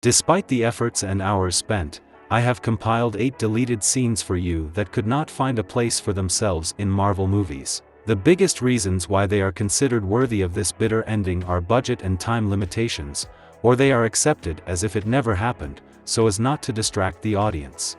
Despite the efforts and hours spent, I have compiled 8 deleted scenes for you that could not find a place for themselves in Marvel movies. The biggest reasons why they are considered worthy of this bitter ending are budget and time limitations, or they are accepted as if it never happened, so as not to distract the audience.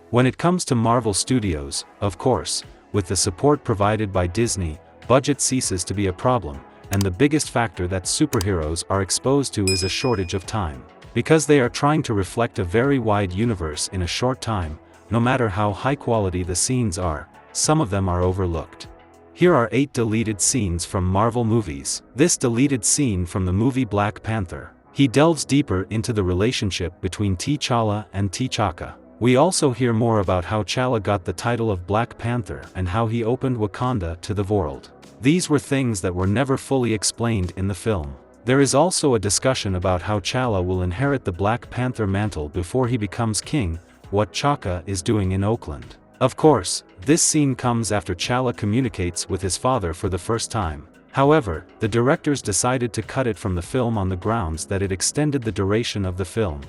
When it comes to Marvel Studios, of course, with the support provided by Disney, budget ceases to be a problem, and the biggest factor that superheroes are exposed to is a shortage of time. Because they are trying to reflect a very wide universe in a short time, no matter how high quality the scenes are, some of them are overlooked. Here are 8 deleted scenes from Marvel movies. This deleted scene from the movie Black Panther. He delves deeper into the relationship between T'Challa and T'Chaka. We also hear more about how T'Challa got the title of Black Panther and how he opened Wakanda to the world. These were things that were never fully explained in the film. There is also a discussion about how T'Challa will inherit the Black Panther mantle before he becomes king, what T'Chaka is doing in Oakland. Of course, this scene comes after T'Challa communicates with his father for the first time. However, the directors decided to cut it from the film on the grounds that it extended the duration of the film.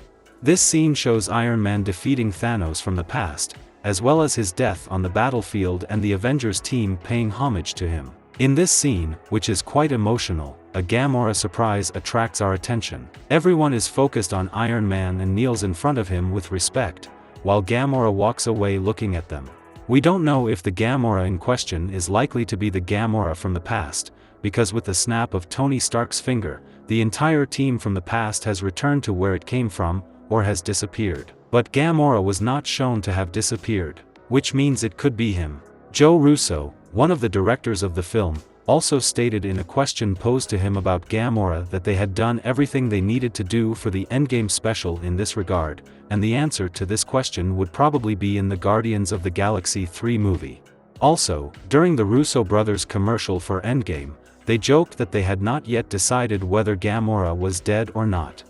This scene shows Iron Man defeating Thanos from the past, as well as his death on the battlefield and the Avengers team paying homage to him. In this scene, which is quite emotional, a Gamora surprise attracts our attention. Everyone is focused on Iron Man and kneels in front of him with respect, while Gamora walks away looking at them. We don't know if the Gamora in question is likely to be the Gamora from the past, because with the snap of Tony Stark's finger, the entire team from the past has returned to where it came from, or has disappeared. But Gamora was not shown to have disappeared, which means it could be him. Joe Russo, one of the directors of the film, also stated in a question posed to him about Gamora that they had done everything they needed to do for the Endgame special in this regard, and the answer to this question would probably be in the Guardians of the Galaxy 3 movie. Also, during the Russo brothers commercial for Endgame, they joked that they had not yet decided whether Gamora was dead or not.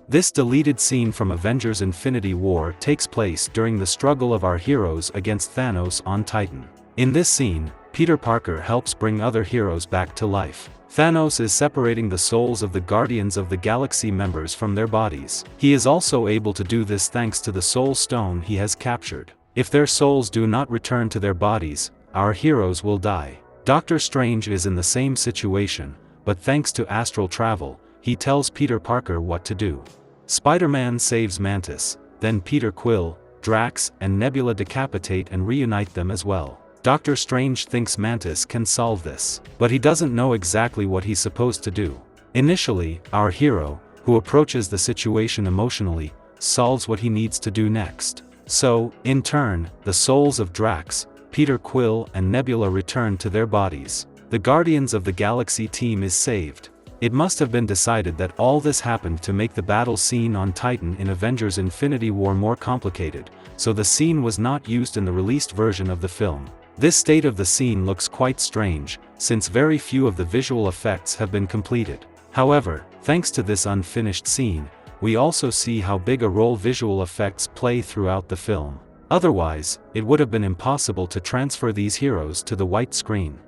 This deleted scene from Avengers Infinity War takes place during the struggle of our heroes against Thanos on Titan. In this scene, Peter Parker helps bring other heroes back to life. Thanos is separating the souls of the Guardians of the Galaxy members from their bodies. He is also able to do this thanks to the Soul Stone he has captured. If their souls do not return to their bodies, our heroes will die. Doctor Strange is in the same situation, but thanks to astral travel, he tells Peter Parker what to do. Spider-Man saves Mantis, then Peter Quill, Drax, and Nebula decapitate and reunite them as well. Doctor Strange thinks Mantis can solve this, but he doesn't know exactly what he's supposed to do. Initially, our hero, who approaches the situation emotionally, solves what he needs to do next. So, in turn, the souls of Drax, Peter Quill and Nebula return to their bodies. The Guardians of the Galaxy team is saved. It must have been decided that all this happened to make the battle scene on Titan in Avengers Infinity War more complicated, so the scene was not used in the released version of the film. This state of the scene looks quite strange, since very few of the visual effects have been completed. However, thanks to this unfinished scene, we also see how big a role visual effects play throughout the film. Otherwise, it would have been impossible to transfer these heroes to the white screen.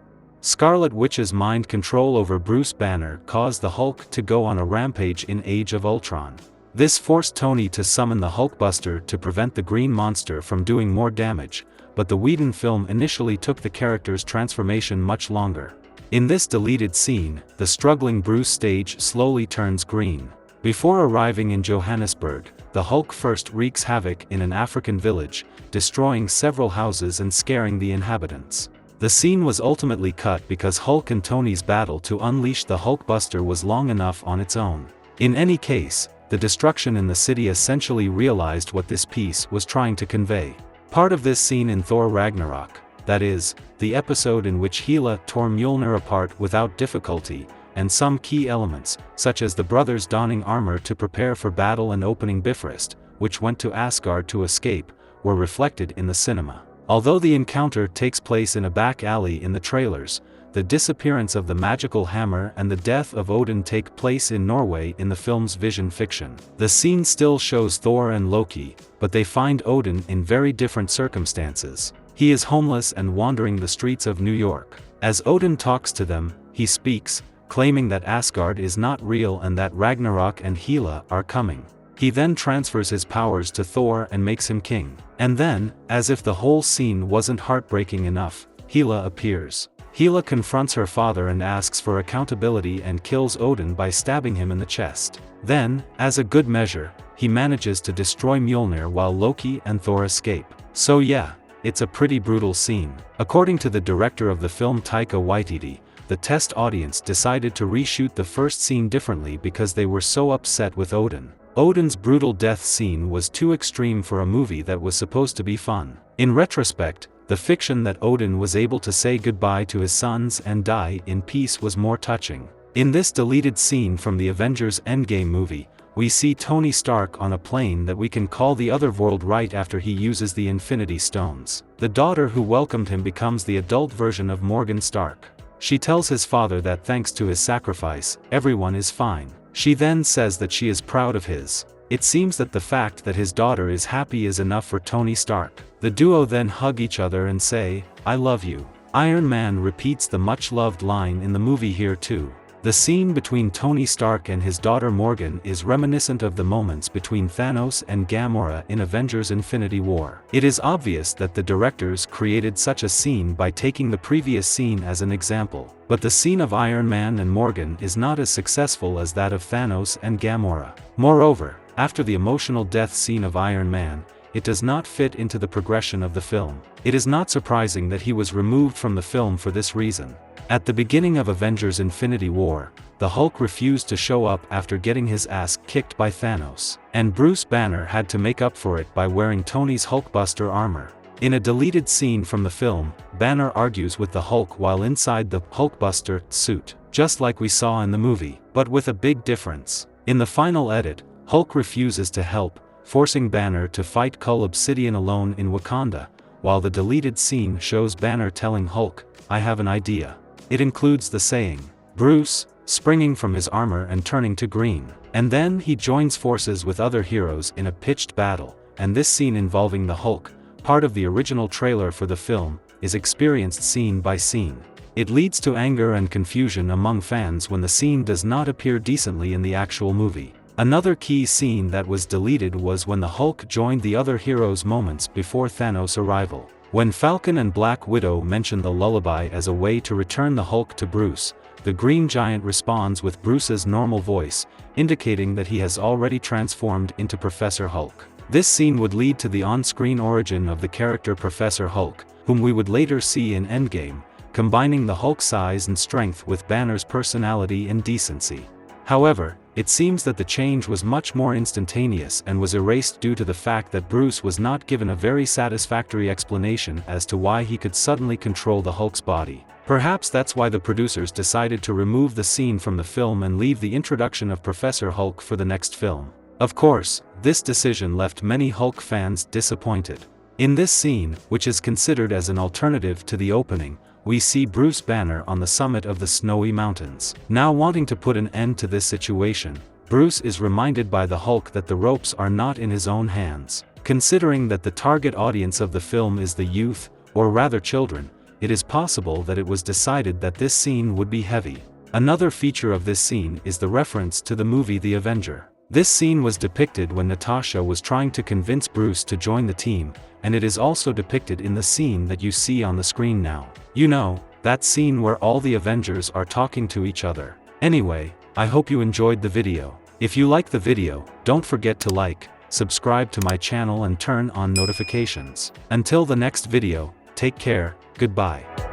Scarlet Witch's mind control over Bruce Banner caused the Hulk to go on a rampage in Age of Ultron. This forced Tony to summon the Hulkbuster to prevent the Green Monster from doing more damage, but the Whedon film initially took the character's transformation much longer. In this deleted scene, the struggling Bruce stage slowly turns green. Before arriving in Johannesburg, the Hulk first wreaks havoc in an African village, destroying several houses and scaring the inhabitants. The scene was ultimately cut because Hulk and Tony's battle to unleash the Hulkbuster was long enough on its own. In any case, the destruction in the city essentially realized what this piece was trying to convey. Part of this scene in Thor Ragnarok, that is, the episode in which Hela tore Mjolnir apart without difficulty, and some key elements, such as the brothers donning armor to prepare for battle and opening Bifrost, which went to Asgard to escape, were reflected in the cinema. Although the encounter takes place in a back alley in the trailers, the disappearance of the magical hammer and the death of Odin take place in Norway in the film's vision fiction. The scene still shows Thor and Loki, but they find Odin in very different circumstances. He is homeless and wandering the streets of New York. As Odin talks to them, he speaks, claiming that Asgard is not real and that Ragnarok and Hela are coming. He then transfers his powers to Thor and makes him king. And then, as if the whole scene wasn't heartbreaking enough, Hela appears. Hela confronts her father and asks for accountability and kills Odin by stabbing him in the chest. Then, as a good measure, he manages to destroy Mjolnir while Loki and Thor escape. So yeah, it's a pretty brutal scene. According to the director of the film Taika Waititi, the test audience decided to reshoot the first scene differently because they were so upset with Odin. Odin's brutal death scene was too extreme for a movie that was supposed to be fun. In retrospect, the fiction that Odin was able to say goodbye to his sons and die in peace was more touching. In this deleted scene from the Avengers Endgame movie, we see Tony Stark on a plane that we can call the Otherworld right after he uses the Infinity Stones. The daughter who welcomed him becomes the adult version of Morgan Stark. She tells his father that thanks to his sacrifice, everyone is fine. She then says that she is proud of his. It seems that the fact that his daughter is happy is enough for Tony Stark. The duo then hug each other and say, "I love you." Iron Man repeats the much-loved line in the movie here too. The scene between Tony Stark and his daughter Morgan is reminiscent of the moments between Thanos and Gamora in Avengers Infinity War. It is obvious that the directors created such a scene by taking the previous scene as an example, but the scene of Iron Man and Morgan is not as successful as that of Thanos and Gamora. Moreover, after the emotional death scene of Iron Man, it does not fit into the progression of the film. It is not surprising that he was removed from the film for this reason. At the beginning of Avengers Infinity War, the Hulk refused to show up after getting his ass kicked by Thanos, and Bruce Banner had to make up for it by wearing Tony's Hulkbuster armor. In a deleted scene from the film, Banner argues with the Hulk while inside the Hulkbuster suit, just like we saw in the movie, but with a big difference. In the final edit, Hulk refuses to help, forcing Banner to fight Cull Obsidian alone in Wakanda, while the deleted scene shows Banner telling Hulk, "I have an idea." It includes the saying, Bruce, springing from his armor and turning to green. And then he joins forces with other heroes in a pitched battle, and this scene involving the Hulk, part of the original trailer for the film, is experienced scene by scene. It leads to anger and confusion among fans when the scene does not appear decently in the actual movie. Another key scene that was deleted was when the Hulk joined the other heroes moments before Thanos' arrival. When Falcon and Black Widow mention the lullaby as a way to return the Hulk to Bruce, the Green Giant responds with Bruce's normal voice, indicating that he has already transformed into Professor Hulk. This scene would lead to the on-screen origin of the character Professor Hulk, whom we would later see in Endgame, combining the Hulk's size and strength with Banner's personality and decency. However, it seems that the change was much more instantaneous and was erased due to the fact that Bruce was not given a very satisfactory explanation as to why he could suddenly control the Hulk's body. Perhaps that's why the producers decided to remove the scene from the film and leave the introduction of Professor Hulk for the next film. Of course, this decision left many Hulk fans disappointed. In this scene, which is considered as an alternative to the opening, we see Bruce Banner on the summit of the snowy mountains. Now wanting to put an end to this situation, Bruce is reminded by the Hulk that the ropes are not in his own hands. Considering that the target audience of the film is the youth, or rather children, it is possible that it was decided that this scene would be heavy. Another feature of this scene is the reference to the movie The Avenger. This scene was depicted when Natasha was trying to convince Bruce to join the team, and it is also depicted in the scene that you see on the screen now. You know, that scene where all the Avengers are talking to each other. Anyway, I hope you enjoyed the video. If you like the video, don't forget to like, subscribe to my channel and turn on notifications. Until the next video, take care, goodbye.